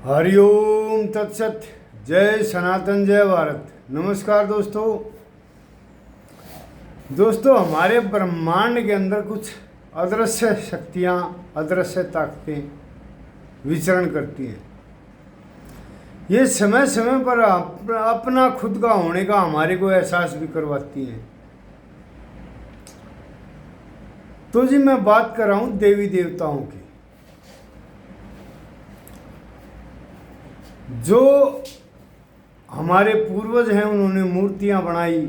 हरिओम तत्सत। जय सनातन, जय भारत। नमस्कार दोस्तों, हमारे ब्रह्मांड के अंदर कुछ अदृश्य शक्तियाँ, अदृश्य ताकतें विचरण करती हैं। ये समय समय पर अपना खुद का होने का हमारे को एहसास भी करवाती हैं। तो जी मैं बात कर रहा हूँ देवी देवताओं की, जो हमारे पूर्वज हैं उन्होंने मूर्तियां बनाई।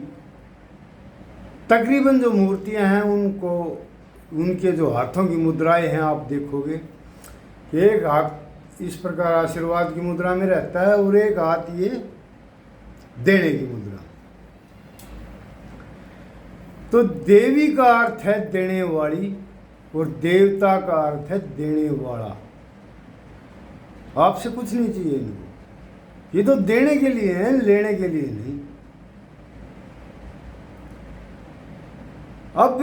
तकरीबन जो मूर्तियां हैं उनको, उनके जो हाथों की मुद्राएं हैं, आप देखोगे एक हाथ इस प्रकार आशीर्वाद की मुद्रा में रहता है और एक हाथ ये देने की मुद्रा। तो देवी का अर्थ है देने वाली और देवता का अर्थ है देने वाला। आपसे कुछ नहीं चाहिए इनको, ये तो देने के लिए है, लेने के लिए नहीं। अब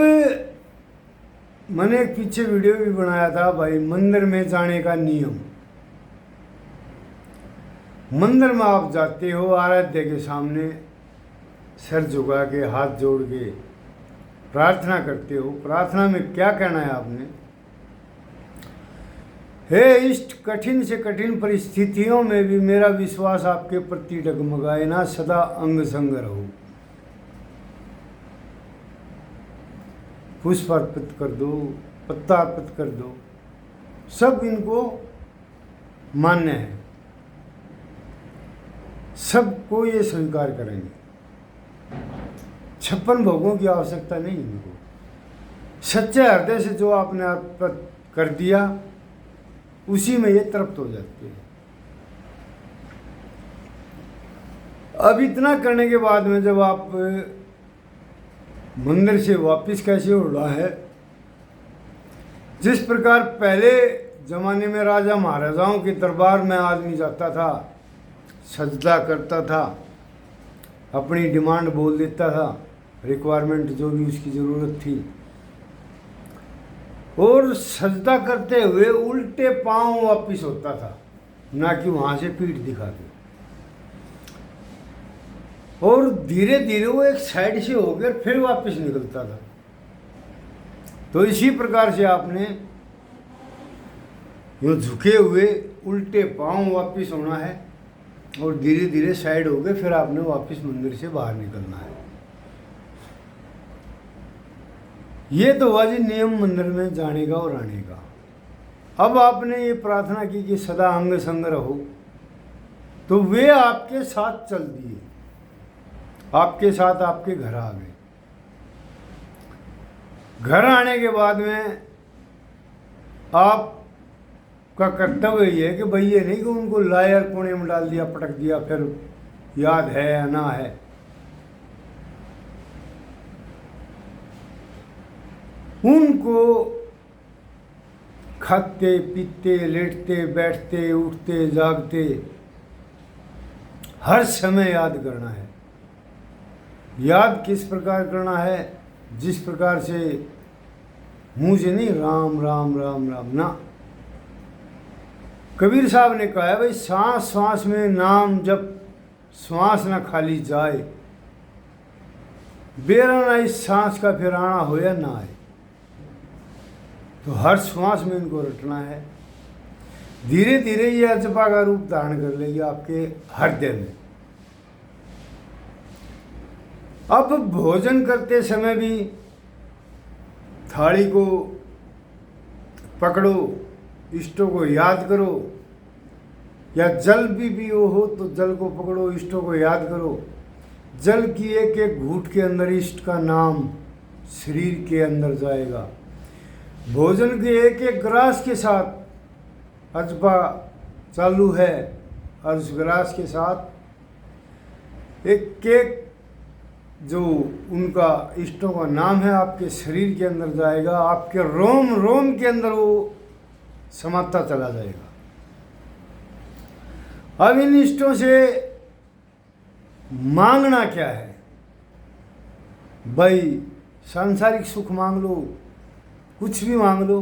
मैंने एक पीछे वीडियो भी बनाया था भाई, मंदिर में जाने का नियम। मंदिर में आप जाते हो, आराध्य के सामने सिर झुका के हाथ जोड़ के प्रार्थना करते हो। प्रार्थना में क्या कहना है आपने? हे इष्ट, कठिन से कठिन परिस्थितियों में भी मेरा विश्वास आपके प्रति डगमगाए ना, सदा अंग संग रहो। पुष्प अर्पित कर दो, पत्ता अर्पित कर दो, सब इनको मान्य है, सबको ये स्वीकार करेंगे। 56 भोगों की आवश्यकता नहीं इनको। सच्चे हृदय से जो आपने अर्पित कर दिया उसी में ये तृप्त हो जाती है। अब इतना करने के बाद में जब आप मंदिर से वापस कैसे उड़ा है, जिस प्रकार पहले जमाने में राजा महाराजाओं के दरबार में आदमी जाता था, सजदा करता था, अपनी डिमांड बोल देता था, रिक्वायरमेंट जो भी उसकी ज़रूरत थी, और सजदा करते हुए उल्टे पांव वापिस होता था, ना कि वहां से पीठ दिखा के। और धीरे धीरे वो एक साइड से होकर फिर वापस निकलता था। तो इसी प्रकार से आपने यो झुके हुए उल्टे पांव वापिस होना है और धीरे धीरे साइड होकर फिर आपने वापस मंदिर से बाहर निकलना है। ये तो हुआ जी नियम मंदिर में जाने का और आने का। अब आपने ये प्रार्थना की कि सदा अंग संग रहो, तो वे आपके साथ चल दिए, आपके साथ आपके घर आ गए। घर आने के बाद में आपका कर्तव्य ये है कि भाई ये नहीं कि उनको लाया कोने में डाल दिया, पटक दिया, फिर याद है या ना है। उनको खाते पीते, लेटते बैठते, उठते जागते हर समय याद करना है। याद किस प्रकार करना है? जिस प्रकार से मुंह से नहीं, राम राम राम राम ना। कबीर साहब ने कहा है भाई, सांस सांस में नाम जब श्वास ना खाली जाए, बेरा ना इस सांस का फिर आना हो या ना आए। तो हर श्वास में इनको रटना है। धीरे धीरे ये अजपा का रूप धारण कर लेगी आपके हृदय में। अब भोजन करते समय भी थाली को पकड़ो, इष्टों को याद करो, या जल भी पियो हो तो जल को पकड़ो, इष्टों को याद करो। जल की एक एक घूंट के अंदर इष्ट का नाम शरीर के अंदर जाएगा। भोजन के एक एक ग्रास के साथ अजपा चालू है और उस ग्रास के साथ एक एक जो उनका इष्टों का नाम है आपके शरीर के अंदर जाएगा, आपके रोम रोम के अंदर वो समाता चला जाएगा। अब इन इष्टों से मांगना क्या है भाई? सांसारिक सुख मांग लो, कुछ भी मांग लो,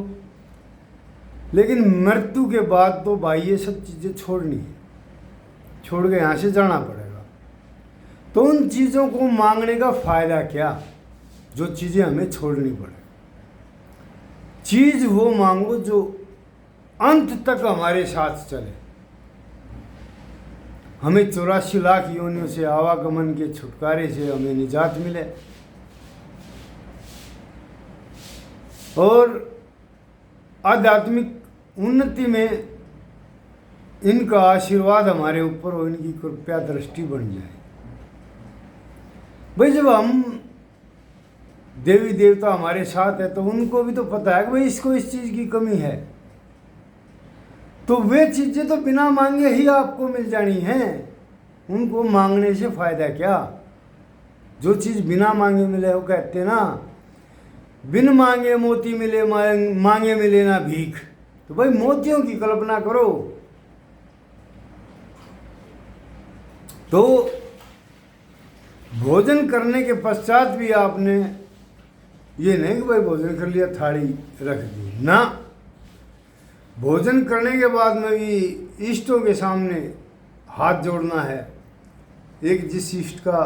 लेकिन मृत्यु के बाद तो भाई ये सब चीज़ें छोड़नी है, छोड़ के यहाँ से जाना पड़ेगा। तो उन चीज़ों को मांगने का फायदा क्या, जो चीज़ें हमें छोड़नी पड़े। चीज़ वो मांगो जो अंत तक हमारे साथ चले, हमें 84 लाख योनियों से आवागमन के छुटकारे से हमें निजात मिले, और आध्यात्मिक उन्नति में इनका आशीर्वाद हमारे ऊपर हो, इनकी कृपया दृष्टि बन जाए। भाई जब हम देवी देवता हमारे साथ है तो उनको भी तो पता है कि भाई इसको इस चीज़ की कमी है, तो वे चीज़ें तो बिना मांगे ही आपको मिल जानी हैं, उनको मांगने से फ़ायदा क्या। जो चीज़ बिना मांगे मिले, वो कहते ना बिन मांगे मोती मिले, मांगे मिले ना भीख। तो भाई मोतियों की कल्पना करो। तो भोजन करने के पश्चात भी आपने ये नहीं कि भाई भोजन कर लिया थाली रख दी ना, भोजन करने के बाद में भी इष्टों के सामने हाथ जोड़ना है। एक जिस इष्ट का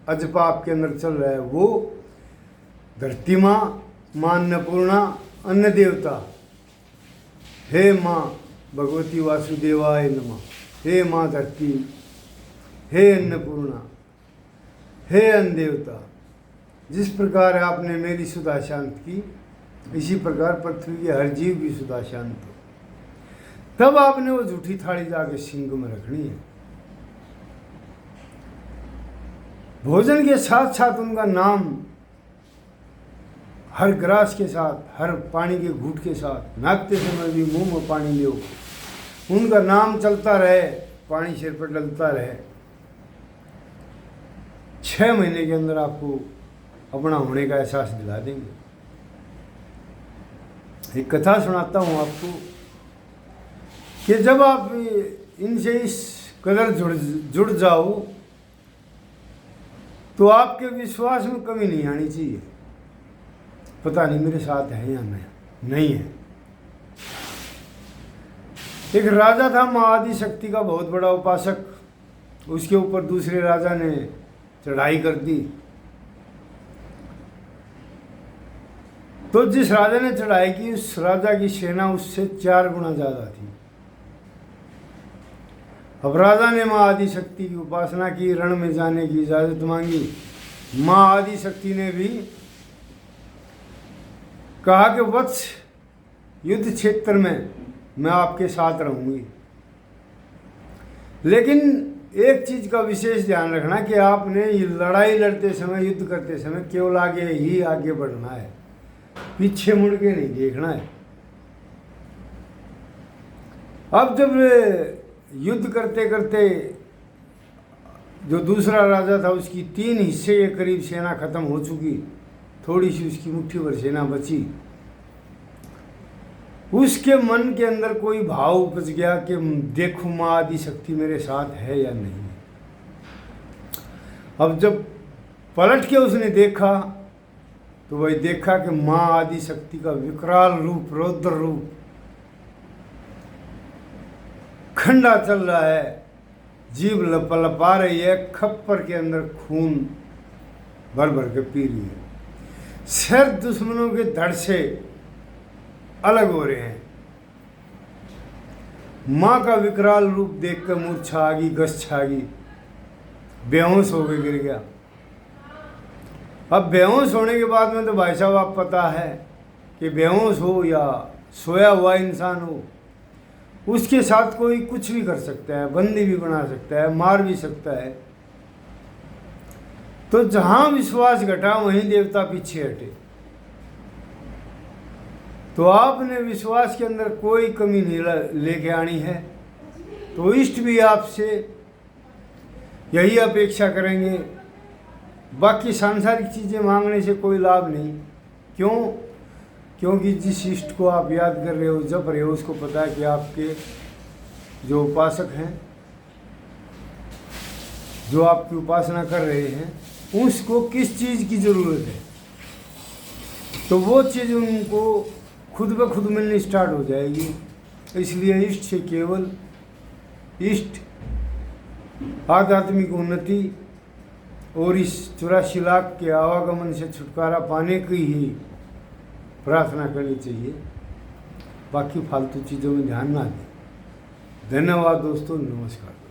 अजपा आपके अंदर चल रहा है वो धरती माँ, माँ अन्नपूर्णा, अन्न देवता, हे माँ भगवती वासुदेवाय नमः, हे माँ धरती, हे अन्नपूर्णा, हे अन्न देवता। जिस प्रकार आपने मेरी सुधा शांत की, इसी प्रकार पृथ्वी के हर जीव की सुधा शांत हो। तब आपने वो झूठी थाली जाके सिंह में रखनी है। भोजन के साथ साथ उनका नाम हर ग्रास के साथ, हर पानी के घूंट के साथ, नाचते समय भी मुंह में पानी लो, उनका नाम चलता रहे, पानी सिर पर डलता रहे। 6 महीने के अंदर आपको अपना होने का एहसास दिला देंगे। एक कथा सुनाता हूँ आपको कि जब आप इनसे इस कदर जुड़ जाओ तो आपके विश्वास में कमी नहीं आनी चाहिए। पता नहीं मेरे साथ है या नहीं है। एक राजा था माँ आदि शक्ति का बहुत बड़ा उपासक, उसके ऊपर दूसरे राजा ने चढ़ाई कर दी। तो जिस राजा ने चढ़ाई की उस राजा की सेना उससे 4 गुना ज़्यादा थी। अब राजा ने माँ आदि शक्ति की उपासना की, रण में जाने की इजाज़त मांगी। माँ आदि शक्ति ने भी कहा कि वत्स युद्ध क्षेत्र में मैं आपके साथ रहूंगी, लेकिन एक चीज़ का विशेष ध्यान रखना कि आपने ये लड़ाई लड़ते समय, युद्ध करते समय केवल आगे ही आगे बढ़ना है, पीछे मुड़ के नहीं देखना है। अब जब युद्ध करते करते जो दूसरा राजा था उसकी 3 हिस्से के करीब सेना खत्म हो चुकी, थोड़ी सी उसकी मुट्ठी भर सेना बची। उसके मन के अंदर कोई भाव उपज गया कि देखो माँ आदि शक्ति मेरे साथ है या नहीं। अब जब पलट के उसने देखा तो वही देखा कि माँ आदि शक्ति का विकराल रूप, रौद्र रूप खंडा चल रहा है, जीभ लपलपा रही है, खप्पर के अंदर खून भर भर के पी रही है, सिर दुश्मनों के धड़ से अलग हो रहे हैं। माँ का विकराल रूप देखकर मूर्छा आ गई, गश छा गई, बेहोश हो के गिर गया। अब बेहोश होने के बाद में तो भाई साहब आप पता है कि बेहोश हो या सोया हुआ इंसान हो, उसके साथ कोई कुछ भी कर सकता है, बंदी भी बना सकता है, मार भी सकता है। तो जहां विश्वास घटा वहीं देवता पीछे हटे। तो आपने विश्वास के अंदर कोई कमी नहीं लेके आनी है, तो इष्ट भी आपसे यही अपेक्षा करेंगे। बाकी सांसारिक चीज़ें मांगने से कोई लाभ नहीं। क्यों? क्योंकि जिस इष्ट को आप याद कर रहे हो, जप रहे हो, उसको पता है कि आपके जो उपासक हैं, जो आपकी उपासना कर रहे हैं, उसको किस चीज़ की ज़रूरत है। तो वो चीज़ उनको खुद ब खुद मिलनी स्टार्ट हो जाएगी। इसलिए इष्ट से केवल इष्ट आध्यात्मिक उन्नति और इस 84 लाख के आवागमन से छुटकारा पाने की ही प्रार्थना करनी चाहिए। बाकी फालतू चीज़ों में ध्यान ना दें। धन्यवाद दोस्तों, नमस्कार।